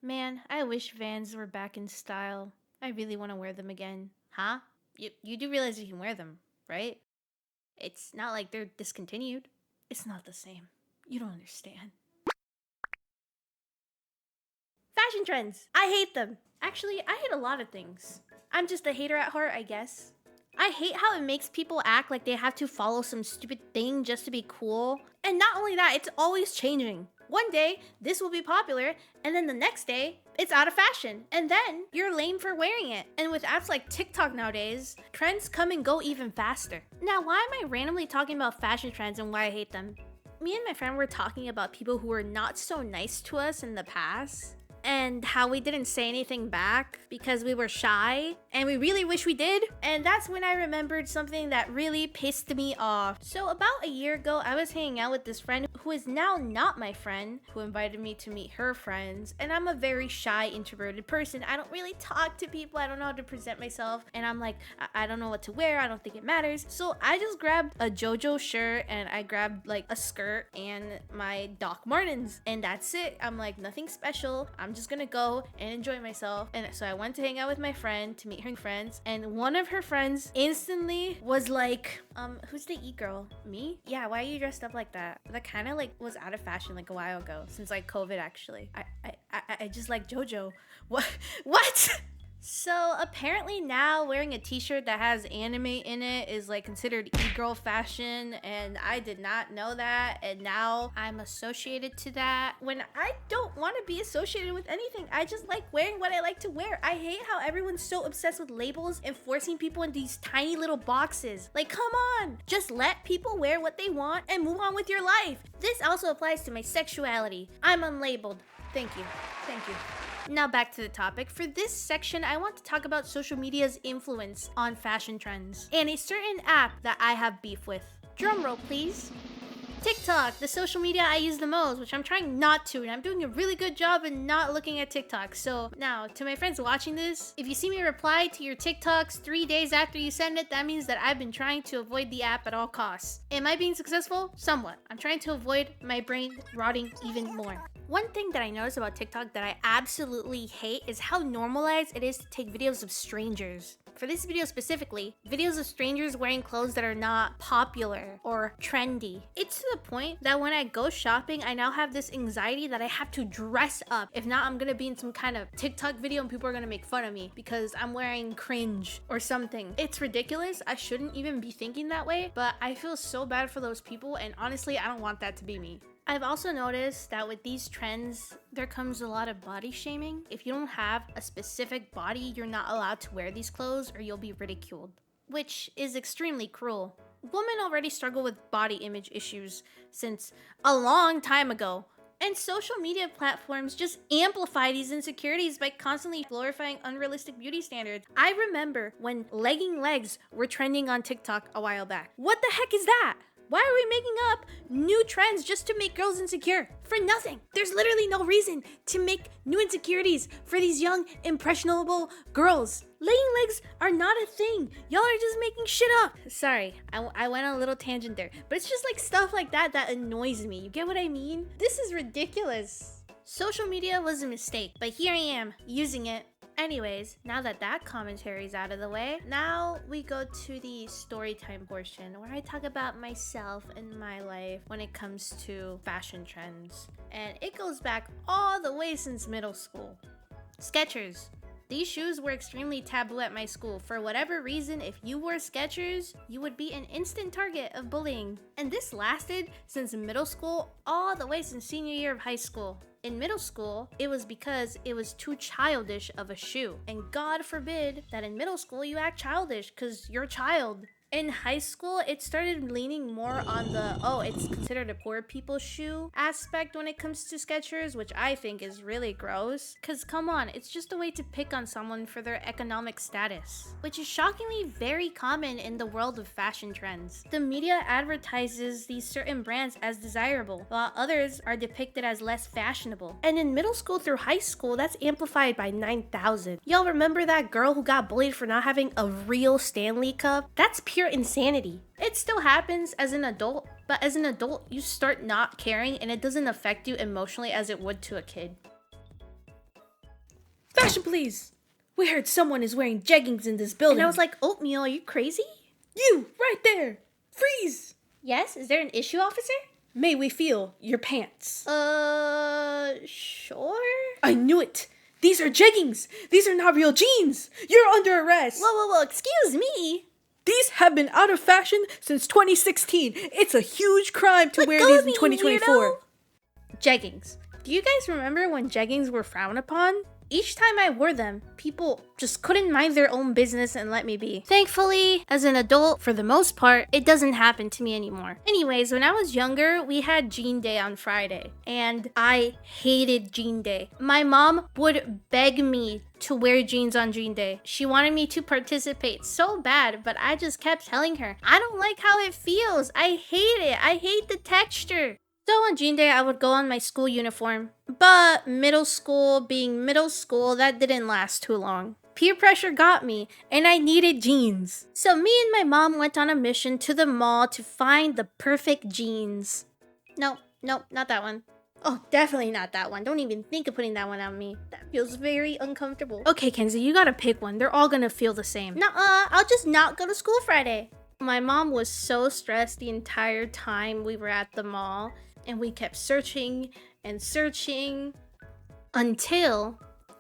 Man, I wish Vans were back in style. I really want to wear them again. Huh? You do realize you can wear them, right? It's not like they're discontinued. It's not the same. You don't understand. Fashion trends. I hate them. Actually, I hate a lot of things. I'm just a hater at heart, I guess. I hate how it makes people act like they have to follow some stupid thing just to be cool. And not only that, it's always changing. One day, this will be popular, and then the next day, it's out of fashion. And then, you're lame for wearing it. And with apps like TikTok nowadays, trends come and go even faster. Now, why am I randomly talking about fashion trends and why I hate them? Me and my friend were talking about people who were not so nice to us in the past, and how we didn't say anything back because we were shy and we really wish we did. And that's when I remembered something that really pissed me off. So about a year ago, I was hanging out with this friend who is now not my friend, who invited me to meet her friends. And I'm a very shy, introverted person. I don't really talk to people. I don't know how to present myself. And I'm like, I don't know what to wear. I don't think it matters. So I just grabbed a JoJo shirt and I grabbed like a skirt and my Doc Martens. And that's it. I'm like, nothing special. I'm just gonna go and enjoy myself. And so I went to hang out with my friend to meet her friends, and one of her friends instantly was like, who's the e-girl? Me? Yeah, why are you dressed up like that? That kind of like was out of fashion like a while ago, since like COVID actually. I just like JoJo. What? So apparently now wearing a t-shirt that has anime in it is like considered e-girl fashion, and I did not know that, and now I'm associated to that when I don't want to be associated with anything. I just like wearing what I like to wear. I hate how everyone's so obsessed with labels and forcing people in these tiny little boxes. Like, come on, just let people wear what they want and move on with your life. This also applies to my sexuality. I'm unlabeled. Thank you. Now back to the topic. For this section, I want to talk about social media's influence on fashion trends and a certain app that I have beef with. Drumroll, please. TikTok, the social media I use the most, which I'm trying not to, and I'm doing a really good job in not looking at TikTok. So now, to my friends watching this, if you see me reply to your TikToks 3 days after you send it, that means that I've been trying to avoid the app at all costs. Am I being successful? Somewhat. I'm trying to avoid my brain rotting even more. One thing that I noticed about TikTok that I absolutely hate is how normalized it is to take videos of strangers. For this video specifically, videos of strangers wearing clothes that are not popular or trendy. It's to the point that when I go shopping, I now have this anxiety that I have to dress up. If not, I'm gonna be in some kind of TikTok video and people are gonna make fun of me because I'm wearing cringe or something. It's ridiculous. I shouldn't even be thinking that way, but I feel so bad for those people, and honestly, I don't want that to be me. I've also noticed that with these trends, there comes a lot of body shaming. If you don't have a specific body, you're not allowed to wear these clothes or you'll be ridiculed, which is extremely cruel. Women already struggle with body image issues since a long time ago, and social media platforms just amplify these insecurities by constantly glorifying unrealistic beauty standards. I remember when legging legs were trending on TikTok a while back. What the heck is that? Why are we making up new trends just to make girls insecure? For nothing. There's literally no reason to make new insecurities for these young, impressionable girls. Legging legs are not a thing. Y'all are just making shit up. Sorry, I went on a little tangent there. But it's just like stuff like that that annoys me. You get what I mean? This is ridiculous. Social media was a mistake, but here I am, using it. Anyways, now that commentary is out of the way, now we go to the story time portion where I talk about myself and my life when it comes to fashion trends. And it goes back all the way since middle school. Skechers. These shoes were extremely taboo at my school. For whatever reason, if you wore Skechers, you would be an instant target of bullying. And this lasted since middle school all the way since senior year of high school. In middle school, it was because it was too childish of a shoe. And God forbid that in middle school you act childish because you're a child. In high school, it started leaning more on the, it's considered a poor people's shoe aspect when it comes to Skechers, which I think is really gross. Cause come on, it's just a way to pick on someone for their economic status, which is shockingly very common in the world of fashion trends. The media advertises these certain brands as desirable, while others are depicted as less fashionable. And in middle school through high school, that's amplified by 9,000. Y'all remember that girl who got bullied for not having a real Stanley Cup? That's pure insanity. It still happens as an adult, but as an adult, you start not caring and it doesn't affect you emotionally as it would to a kid. Attention, please. We heard someone is wearing jeggings in this building. And I was like, Oatmeal, are you crazy? You, right there. Freeze. Yes? Is there an issue, officer? May we feel your pants? Sure? I knew it. These are jeggings. These are not real jeans. You're under arrest. Whoa, excuse me. These have been out of fashion since 2016. It's a huge crime to wear these in 2024. Weirdo. Jeggings. Do you guys remember when jeggings were frowned upon? Each time I wore them, people just couldn't mind their own business and let me be. Thankfully, as an adult, for the most part, it doesn't happen to me anymore. Anyways, when I was younger, we had Jean Day on Friday, and I hated Jean Day. My mom would beg me to wear jeans on Jean Day. She wanted me to participate so bad, but I just kept telling her, I don't like how it feels. I hate it. I hate the texture. So on Jean Day, I would go on my school uniform. But middle school being middle school, that didn't last too long. Peer pressure got me, and I needed jeans. So me and my mom went on a mission to the mall to find the perfect jeans. Nope, not that one. Oh, definitely not that one. Don't even think of putting that one on me. That feels very uncomfortable. Okay, Kenzie, you gotta pick one. They're all gonna feel the same. Nuh-uh, I'll just not go to school Friday. My mom was so stressed the entire time we were at the mall. And we kept searching and searching until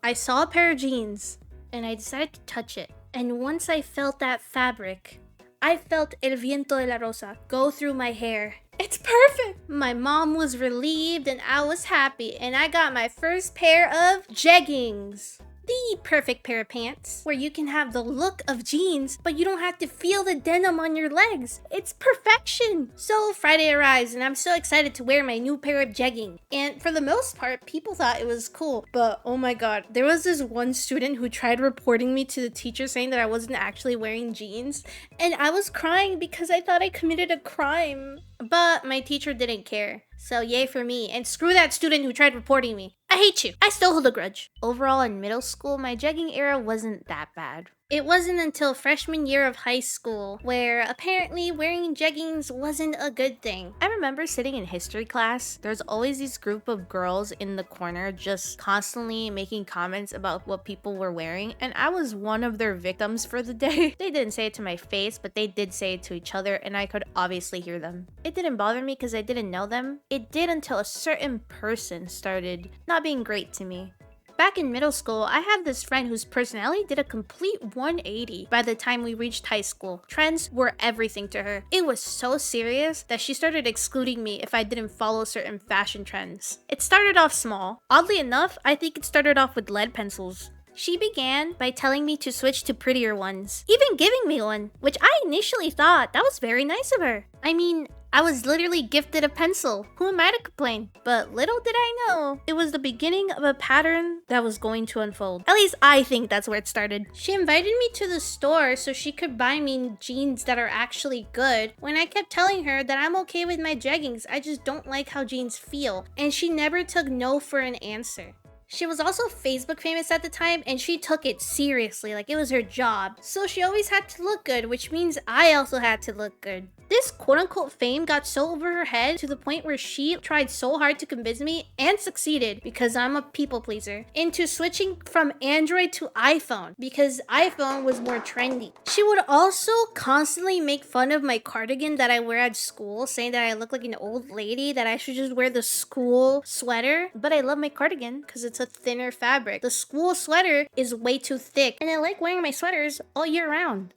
I saw a pair of jeans and I decided to touch it. And once I felt that fabric, I felt el viento de la rosa go through my hair. It's perfect! My mom was relieved and I was happy, and I got my first pair of jeggings. The perfect pair of pants, where you can have the look of jeans, but you don't have to feel the denim on your legs. It's perfection! So Friday arrives, and I'm so excited to wear my new pair of jeggings. And for the most part, people thought it was cool. But oh my god, there was this one student who tried reporting me to the teacher saying that I wasn't actually wearing jeans. And I was crying because I thought I committed a crime. But my teacher didn't care. So yay for me, and screw that student who tried reporting me. I hate you. I still hold a grudge. Overall, in middle school, my jegging era wasn't that bad. It wasn't until freshman year of high school where apparently wearing jeggings wasn't a good thing. I remember sitting in history class. There's always this group of girls in the corner just constantly making comments about what people were wearing, and I was one of their victims for the day. They didn't say it to my face, but they did say it to each other, and I could obviously hear them. It didn't bother me because I didn't know them. It did until a certain person started not being great to me. Back in middle school, I had this friend whose personality did a complete 180 by the time we reached high school. Trends were everything to her. It was so serious that she started excluding me if I didn't follow certain fashion trends. It started off small. Oddly enough, I think it started off with lead pencils. She began by telling me to switch to prettier ones, even giving me one, which I initially thought that was very nice of her. I mean, I was literally gifted a pencil. Who am I to complain? But little did I know, it was the beginning of a pattern that was going to unfold. At least I think that's where it started. She invited me to the store so she could buy me jeans that are actually good, when I kept telling her that I'm okay with my jeggings, I just don't like how jeans feel. And she never took no for an answer. She was also Facebook famous at the time, and she took it seriously, like it was her job. So she always had to look good, which means I also had to look good. This quote-unquote fame got so over her head to the point where she tried so hard to convince me, and succeeded, because I'm a people pleaser, into switching from Android to iPhone, because iPhone was more trendy. She would also constantly make fun of my cardigan that I wear at school, saying that I look like an old lady, that I should just wear the school sweater. But I love my cardigan because it's a thinner fabric. The school sweater is way too thick, and I like wearing my sweaters all year round.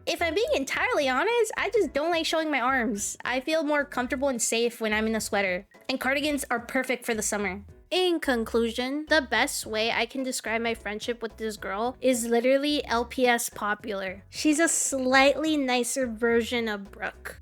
If I'm being entirely honest, I just don't like showing my arms. I feel more comfortable and safe when I'm in a sweater, and cardigans are perfect for the summer. In conclusion, the best way I can describe my friendship with this girl is literally LPS popular. She's a slightly nicer version of Brooke.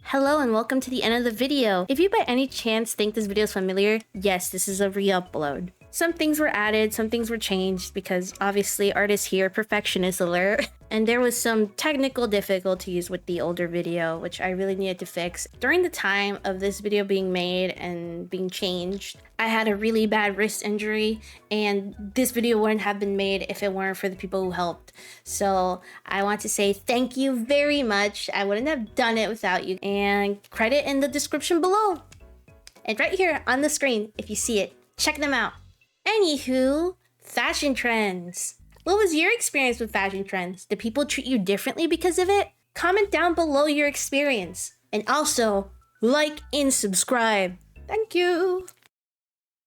Hello and welcome to the end of the video. If you by any chance think this video is familiar, yes, this is a re-upload. Some things were added, some things were changed, because obviously artists here, perfectionist alert. And there was some technical difficulties with the older video, which I really needed to fix. During the time of this video being made and being changed, I had a really bad wrist injury, and this video wouldn't have been made if it weren't for the people who helped. So I want to say thank you very much. I wouldn't have done it without you. And credit in the description below. And right here on the screen, if you see it, check them out. Anywho, Fashion trends. What was your experience with fashion trends? Did people treat you differently because of it? Comment down below your experience. And also, like and subscribe. Thank you.